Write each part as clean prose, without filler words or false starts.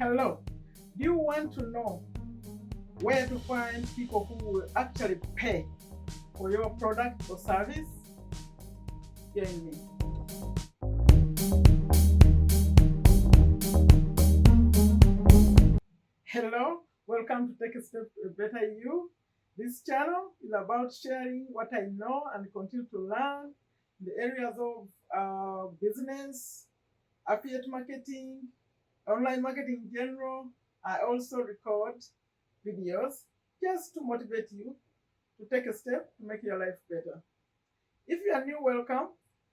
Hello. Do you want to know where to find people who will actually pay for your product or service? Join me. Hello. Welcome to Take a Step to a Better You. This channel is about sharing what I know and continue to learn in the areas of business, affiliate marketing, online marketing in general. I also record videos just to motivate you to take a step to make your life better. If you are new, welcome.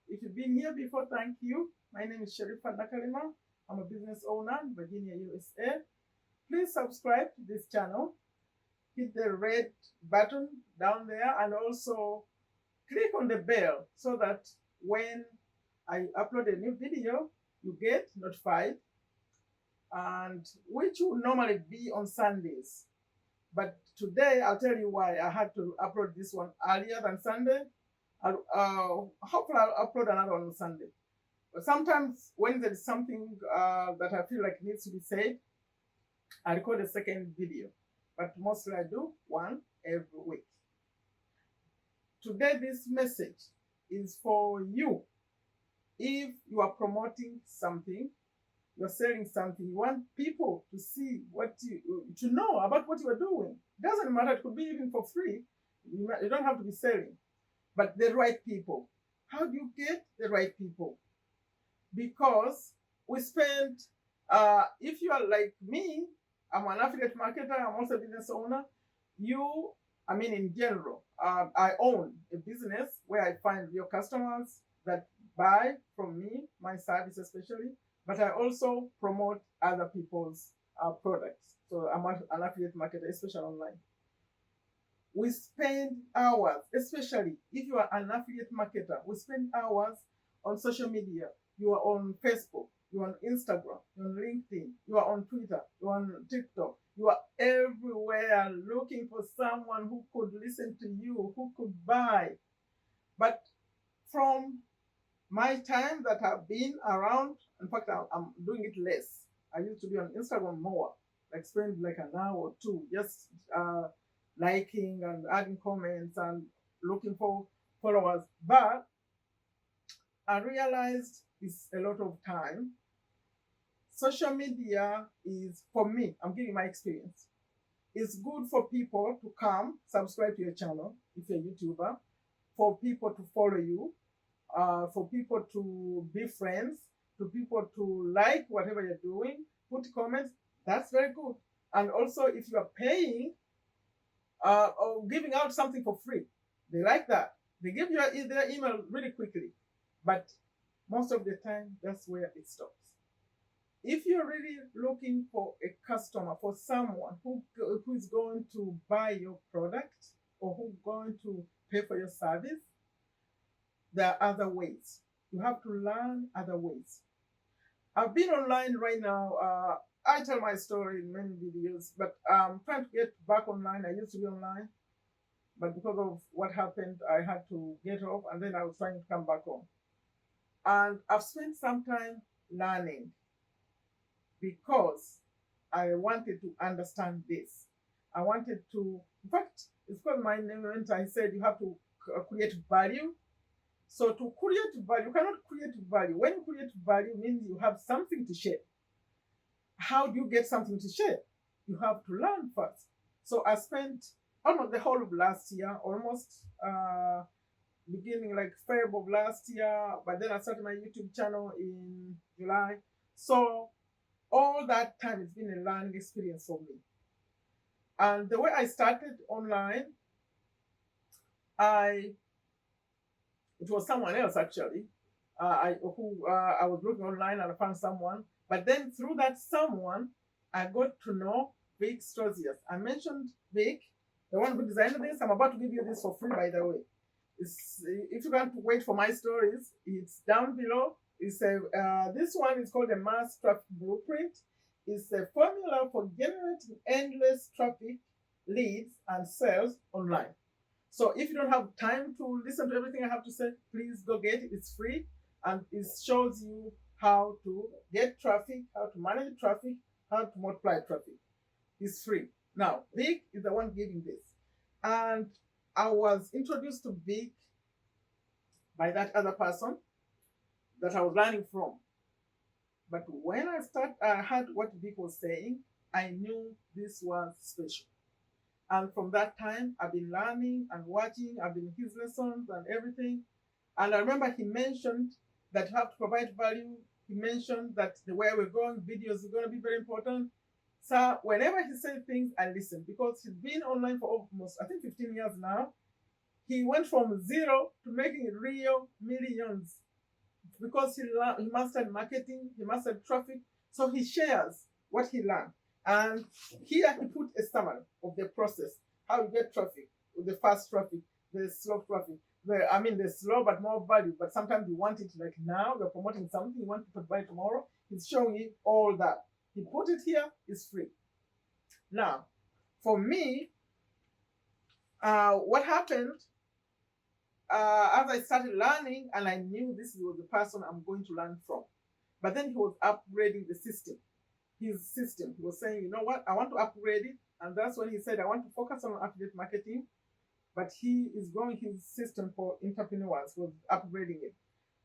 If you've been here before, thank you. My name is Sharifa Nakalima. I'm a business owner in Virginia, USA. Please subscribe to this channel. Hit the red button down there and also click on the bell so that when I upload a new video, you get notified, and which will normally be on Sundays. But today I'll tell you why I had to upload this one earlier than Sunday. Hopefully I'll upload another one on Sunday. But sometimes when there is something that I feel like needs to be said, I record a second video. But mostly I do one every week. Today this message is for you. If you are promoting something, you're selling something, you want people to see to know about what you are doing. It doesn't matter, it could be even for free. You don't have to be selling. But the right people. How do you get the right people? Because we spend, if you are like me, I'm an affiliate marketer, I'm also a business owner. In general, I own a business where I find your customers that buy from me, my service especially, but I also promote other people's products. So I'm an affiliate marketer, especially online. We spend hours, especially if you are an affiliate marketer, we spend hours on social media. You are on Facebook, you are on Instagram, you are on LinkedIn, you are on Twitter, you are on TikTok. You are everywhere looking for someone who could listen to you, who could buy. But from my time that I've been around, in fact, I'm doing it less. I used to be on Instagram more, like spend like an hour or two just liking and adding comments and looking for followers. But I realized it's a lot of time. Social media is, for me, I'm giving my experience. It's good for people to come, subscribe to your channel if you're a YouTuber, for people to follow you, for people to be friends, to people to like whatever you're doing, put comments. That's very good. And also, if you are paying or giving out something for free, they like that. They give you their email really quickly. But most of the time, that's where it stops. If you're really looking for a customer, for someone who is going to buy your product or who's going to pay for your service, there are other ways. You have to learn other ways. I've been online right now. I tell my story in many videos, but I'm trying to get back online. I used to be online, but because of what happened, I had to get off, and then I was trying to come back on. And I've spent some time learning because I wanted to understand this. I wanted to, in fact, it's called my name. I said you have to create value. So to create value, you cannot create value. When you create value, means you have something to share. How do you get something to share? You have to learn first. So I spent almost the whole of last year, almost beginning like February of last year, but then I started my YouTube channel in July. So all that time it's been a learning experience for me. And the way I started online, it was someone else actually. I was looking online and I found someone. But then through that someone, I got to know Vic Strozius. I mentioned Vic, the one who designed this. I'm about to give you this for free, by the way. If you can't wait for my stories, it's down below. This one is called a mass traffic blueprint. It's a formula for generating endless traffic, leads, and sales online. So if you don't have time to listen to everything I have to say, please go get it. It's free, and it shows you how to get traffic, how to manage traffic, how to multiply traffic. It's free. Now, Vic is the one giving this. And I was introduced to Vic by that other person that I was learning from. But when I heard what Vic was saying, I knew this was special. And from that time, I've been learning and watching. I've been his lessons and everything. And I remember he mentioned that you have to provide value. He mentioned that the way we're going, videos are going to be very important. So whenever he said things, I listen because he's been online for almost, I think, 15 years now. He went from zero to making real millions because he mastered marketing, he mastered traffic. So he shares what he learned. And here he put a summary of the process, how you get traffic, the fast traffic, the slow traffic. The slow but more value, but sometimes you want it like now, you're promoting something, you want people to buy tomorrow. He's showing you all that. He put it here, it's free. Now, for me, what happened, as I started learning, and I knew this was the person I'm going to learn from. But then he was upgrading the system. His system. He was saying, you know what, I want to upgrade it. And that's when he said, I want to focus on affiliate marketing. But he is growing his system for entrepreneurs, was upgrading it.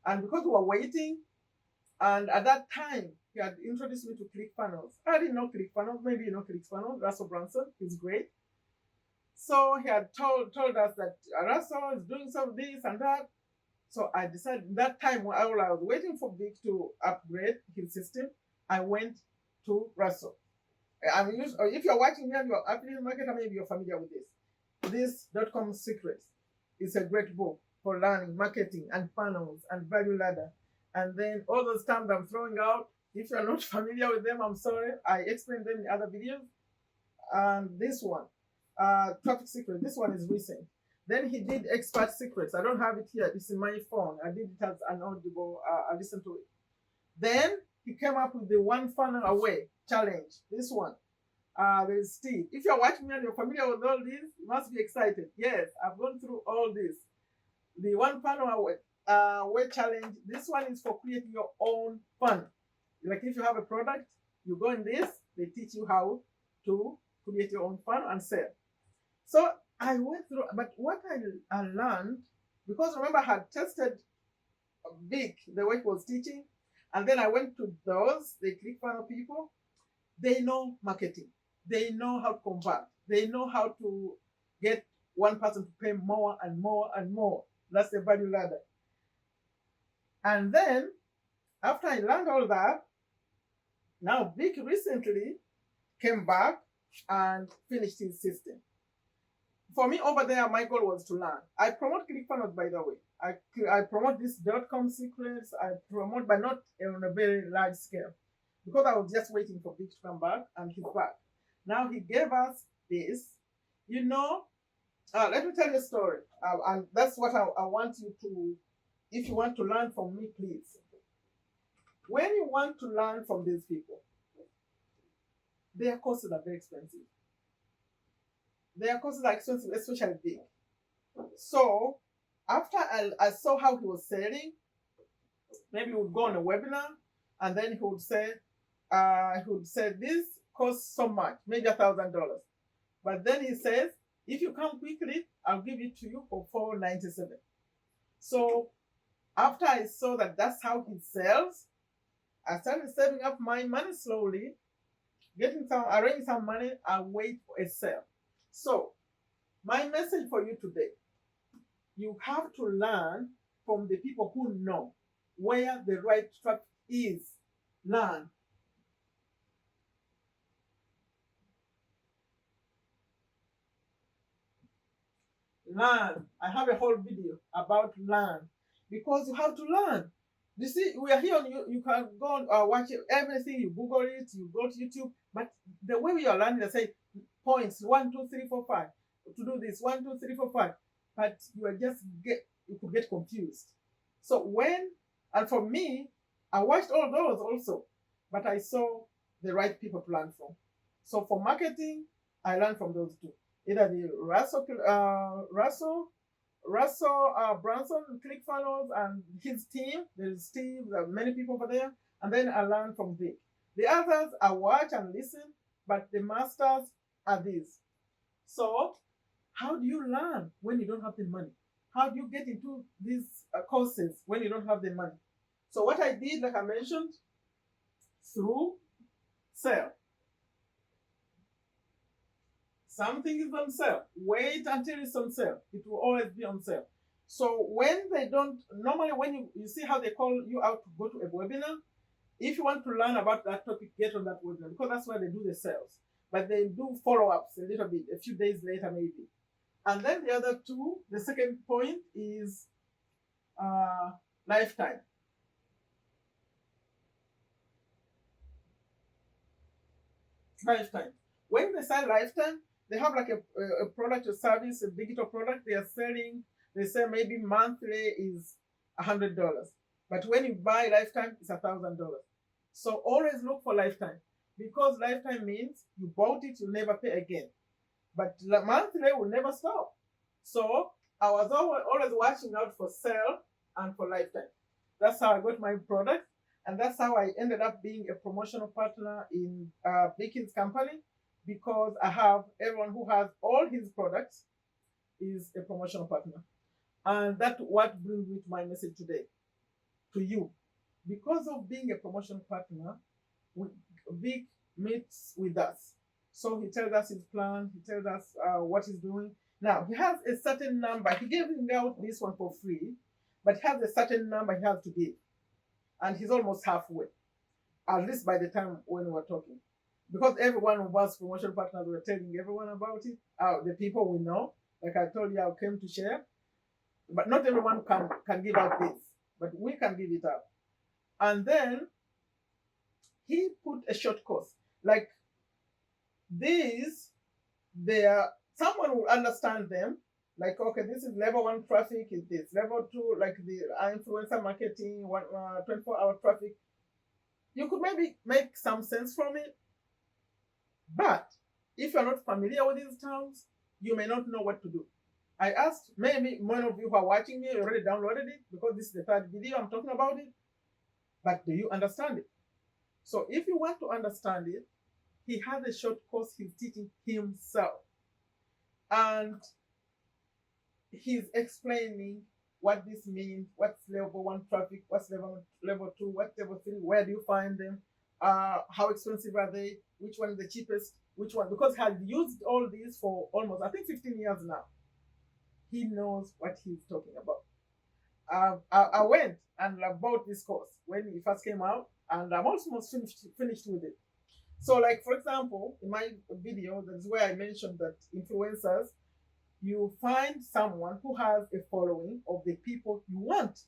And because we were waiting, and at that time, he had introduced me to Clickfunnels. I didn't know Clickfunnels. Maybe you know Clickfunnels. Russell Brunson is great. So he had told us that Russell is doing some of this and that. So I decided that time while I was waiting for Vic to upgrade his system, I went to Russell. If you're watching here, you're affiliate marketer, maybe you're familiar with this. This .com Secrets is a great book for learning marketing and funnels and value ladder. And then all those terms I'm throwing out, if you're not familiar with them, I'm sorry. I explained them in other videos. And this one, Traffic Secret, this one is recent. Then he did Expert Secrets. I don't have it here. It's in my phone. I did it as an audible. I listened to it. Then he came up with the One Funnel Away challenge. This one. There's Steve. If you're watching me and you're familiar with all this, you must be excited. Yes, I've gone through all this. The One Funnel Away challenge. This one is for creating your own funnel. Like if you have a product, you go in this, they teach you how to create your own funnel and sell. So I went through, but what I learned, because remember I had tested Vic, the way he was teaching, and then I went to those, the ClickFunnels people. They know marketing. They know how to convert. They know how to get one person to pay more and more and more. That's the value ladder. And then, after I learned all that, now Vic recently came back and finished his system. For me over there, my goal was to learn. I promote ClickFunnels, by the way. I promote this .com Secrets. I promote, but not on a very large scale. Because I was just waiting for Vic to come back, and he's back. Now he gave us this. Let me tell you a story. And that's what I want you to, if you want to learn from me, please. When you want to learn from these people, their courses are very expensive. Their courses are expensive, especially Vic. So after I saw how he was selling, maybe he would go on a webinar, and then he would say, this costs so much, maybe $1,000. But then he says, if you come quickly, I'll give it to you for $497. So after I saw that that's how he sells, I started saving up my money slowly, arranging some money, and wait for a sale. So my message for you today, you have to learn from the people who know where the right track is. Learn. Learn. I have a whole video about learn, because you have to learn. You see, we are here on you can go and watch everything, you Google it, you go to YouTube, but the way we are learning, they say points 1, 2, 3, 4, 5 to do this 1, 2, 3, 4, 5, but you could get confused. So and for me, I watched all those also, but I saw the right people to learn from. So for marketing, I learned from those two. Either the Russell Brunson, ClickFunnels, and his team. There's Steve, there are many people over there. And then I learned from Vic. The others are watch and listen, but the masters are these. So, how do you learn when you don't have the money? How do you get into these courses when you don't have the money? So, what I did, like I mentioned, through sale. Something is on sale. Wait until it's on sale. It will always be on sale. So when they don't, normally when you see how they call you out to go to a webinar, if you want to learn about that topic, get on that webinar because that's where they do the sales. But they do follow-ups a little bit, a few days later maybe. And then the other two, the second point is lifetime. Lifetime. When they sell lifetime, they have like a product or service, a digital product they are selling. They say maybe monthly is $100, but when you buy lifetime, it's $1,000. So always look for lifetime because lifetime means you bought it, you'll never pay again. But monthly will never stop. So I was always watching out for sale and for lifetime. That's how I got my product, and that's how I ended up being a promotional partner in Vicky's company because I have everyone who has all his products is a promotional partner. And that's what brings me to my message today to you. Because of being a promotional partner, Vic meets with us. So he tells us his plan, he tells us what he's doing. Now, he has a certain number. He gave out this one for free, but he has a certain number he has to give. And he's almost halfway, at least by the time when we're talking. Because every one of us promotion partners were telling everyone about it, the people we know, like I told you, I came to share. But not everyone can give out this, but we can give it out. And then he put a short course. Like these, someone will understand them. Like, okay, this is level 1 traffic, is this. Level 2, like the influencer marketing, 24-hour traffic. You could maybe make some sense from it. But if you're not familiar with these terms, you may not know what to do. I asked, maybe one of you who are watching me already downloaded it because this is the third video I'm talking about it. But do you understand it? So if you want to understand it, he has a short course he's teaching himself. And he's explaining what this means, what's level 1 traffic, what's level 2, what's level 3, where do you find them, how expensive are they, which one is the cheapest, which one, because he has used all these for almost, I think, 15 years now. He knows what he's talking about. I went and I bought this course when it first came out, and I'm almost finished with it. So, like, for example, in my video, that's where I mentioned that influencers, you find someone who has a following of the people you want.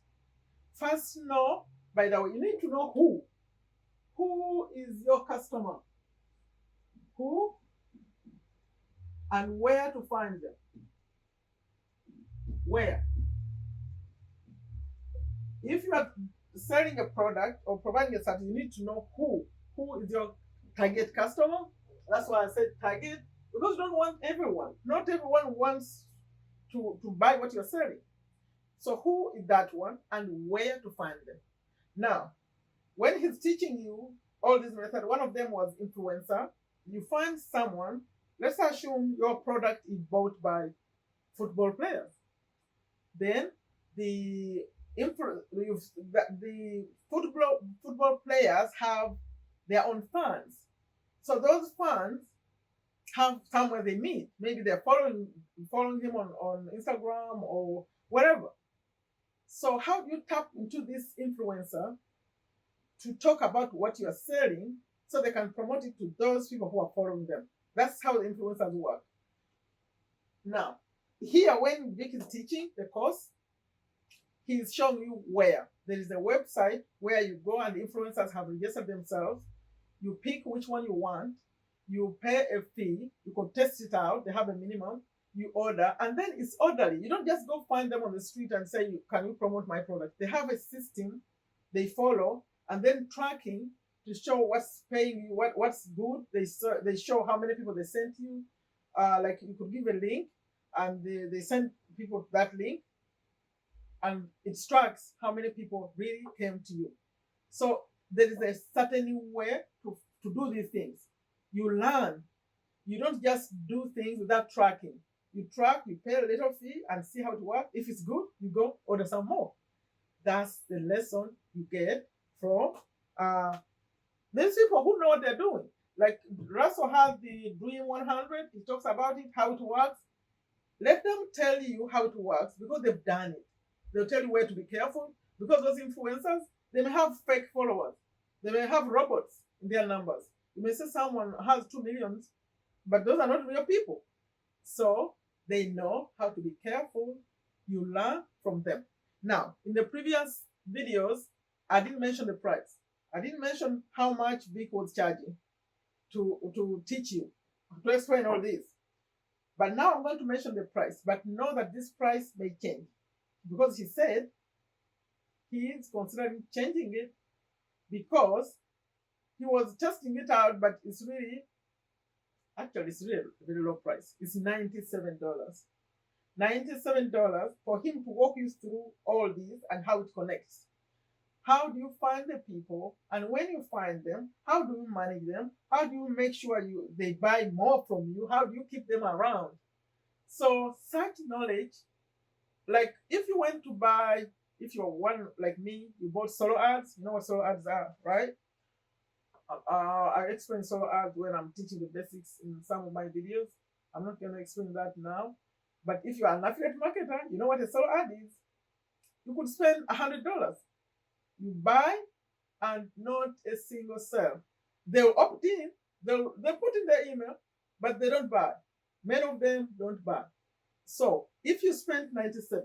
First, know, by the way, you need to know who. Who is your customer? Who and where to find them. Where? If you are selling a product or providing a service, you need to know who. Who is your target customer? That's why I said target, because you don't want everyone. Not everyone wants to buy what you're selling. So who is that one and where to find them? Now, when he's teaching you all these methods, one of them was influencer. You find someone, let's assume your product is bought by football players. Then the football players have their own fans. So those fans have somewhere they meet. Maybe they're following him on Instagram or whatever. So how do you tap into this influencer to talk about what you're selling so they can promote it to those people who are following them? That's how the influencers work. Now, here when Vic is teaching the course, he's showing you where. There is a website where you go and the influencers have registered themselves. You pick which one you want. You pay a fee. You can test it out. They have a minimum. You order, and then it's orderly. You don't just go find them on the street and say, can you promote my product? They have a system they follow, and then tracking to show what's paying you, what's good. They show how many people they sent you. Like you could give a link, and they send people that link, and it tracks how many people really came to you. So there is a certain way to do these things. You learn. You don't just do things without tracking. You track, you pay a little fee and see how it works. If it's good, you go order some more. That's the lesson you get from these people who know what they're doing. Like Russell has the Doing 100, he talks about it, how it works. Let them tell you how it works because they've done it. They'll tell you where to be careful because those influencers, they may have fake followers. They may have robots in their numbers. You may say someone has 2 million, but those are not real people. So they know how to be careful. You learn from them. Now, in the previous videos, I didn't mention the price. I didn't mention how much Vic was charging to teach you, to explain all this. But now I'm going to mention the price. But know that this price may change because he said he is considering changing it because he was testing it out, but it's really very low price. It's $97. $97 for him to walk you through all these and how it connects. How do you find the people? And when you find them, how do you manage them? How do you make sure they buy more from you? How do you keep them around? So such knowledge, like if you went to buy, if you're one like me, you bought solo ads, you know what solo ads are, right? I explain solo ads when I'm teaching the basics in some of my videos. I'm not going to explain that now. But if you're an affiliate marketer, you know what a solo ad is. You could spend $100. You buy and not a single sale. They'll opt in, they'll put in their email, but they don't buy. Many of them don't buy. So if you spent 97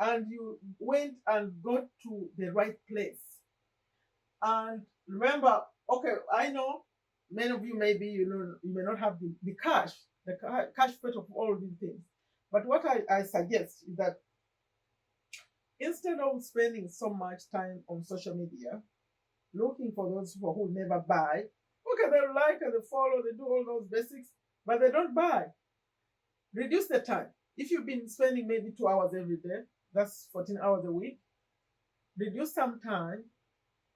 and you went and got to the right place, and remember, okay, I know many of you maybe you may not have the cash rate of all these things. But what I suggest is that instead of spending so much time on social media looking for those people who never buy, okay, they like and they follow, they do all those basics, but they don't buy. Reduce the time. If you've been spending maybe 2 hours every day, that's 14 hours a week. Reduce some time.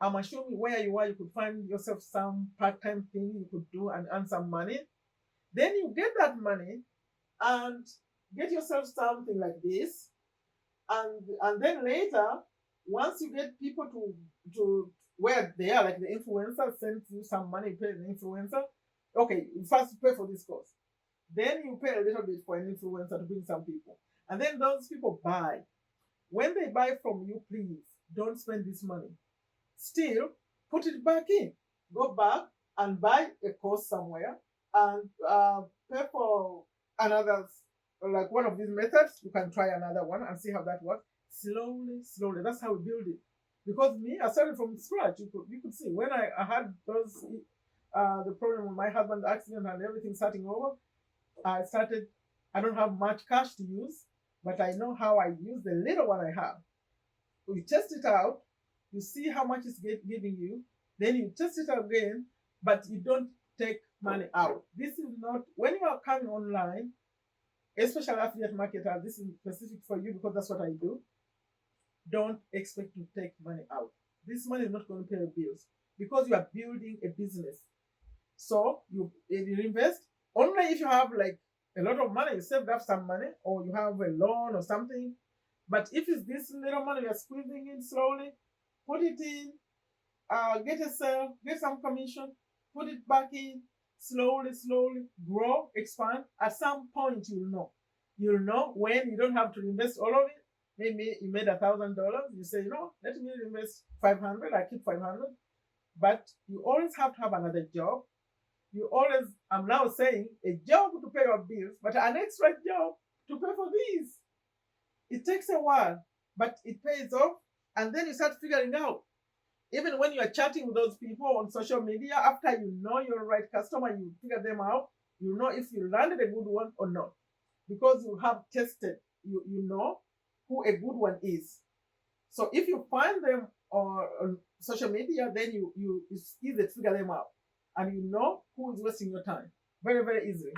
I'm assuming where you are, you could find yourself some part-time thing you could do and earn some money. Then you get that money and get yourself something like this. And then later, once you get people to where they are, like the influencer sends you some money, pay the influencer. Okay, you first pay for this course. Then you pay a little bit for an influencer to bring some people. And then those people buy. When they buy from you, please don't spend this money. Still, put it back in. Go back and buy a course somewhere and pay for another, like one of these methods. You can try another one and see how that works. Slowly. That's how we build it. Because me, I started from scratch. You could see when I had those the problem with my husband's accident and everything starting over. I don't have much cash to use, but I know how I use the little one I have. You test it out, you see how much it's giving you, then you test it again, but you don't take money out. This is not, when you are coming online, especially affiliate marketer, this is specific for you because that's what I do. Don't expect to take money out. This money is not going to pay your bills because you are building a business. So you invest only if you have like a lot of money, you saved up some money, or you have a loan or something. But if it's this little money you're squeezing in slowly, put it in, get a sale, get some commission, put it back in, slowly, grow, expand. At some point, you'll know. You'll know when you don't have to invest all of it. Maybe you made $1,000. You say, let me invest 500. I keep 500. But you always have to have another job. I'm now saying a job to pay your bills, but an extra job to pay for these. It takes a while, but it pays off. And then you start figuring out, even when you're chatting with those people on social media, after you know your right customer, you figure them out, you know if you landed a good one or not. Because you have tested, you know who a good one is. So if you find them on social media, then it's easy to figure them out. And you know who is wasting your time. Very, very easily.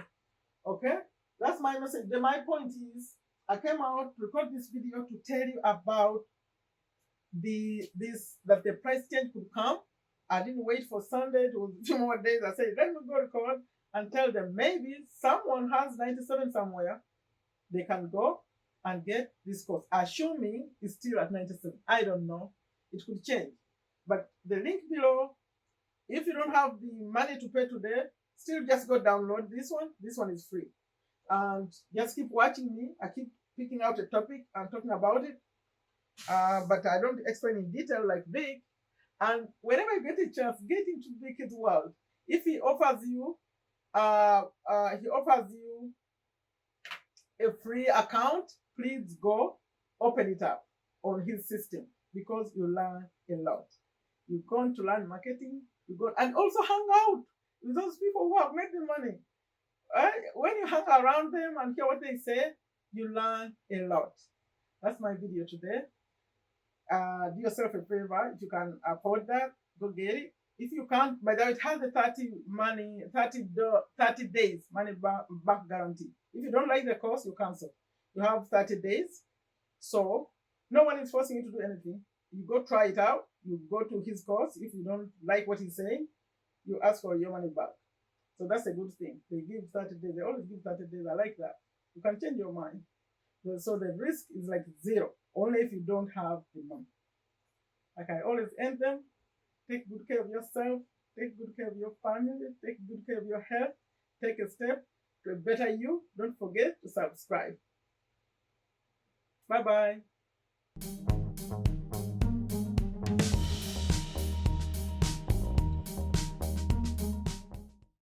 Okay? That's my message. My point is, I came out to record this video to tell you about that the price change could come. I didn't wait for Sunday to a few more days. I said, let me go record and tell them maybe someone has 97 somewhere. They can go and get this course. Assuming it's still at 97. I don't know. It could change. But the link below, if you don't have the money to pay today, still just go download this one. This one is free. And just keep watching me. I keep picking out a topic and talking about it. But I don't explain in detail like Vic. And whenever you get a chance, get into Vic's world. If he offers you, a free account, please go open it up on his system because you learn a lot. You're going to learn marketing. You go and also hang out with those people who have made the money. When you hang around them and hear what they say, you learn a lot. That's my video today. Do yourself a favor. If you can afford that, go get it. If you can't, by the way, it has the 30 days money back guarantee. If you don't like the course, you cancel. You have 30 days. So no one is forcing you to do anything. You go try it out. You go to his course. If you don't like what he's saying, you ask for your money back. So that's a good thing. They give 30 days. They always give 30 days. I like that. You can change your mind. So the risk is like zero, only if you don't have the money. Like I always end them, take good care of yourself, take good care of your family, take good care of your health, take a step to a better you. Don't forget to subscribe. Bye-bye.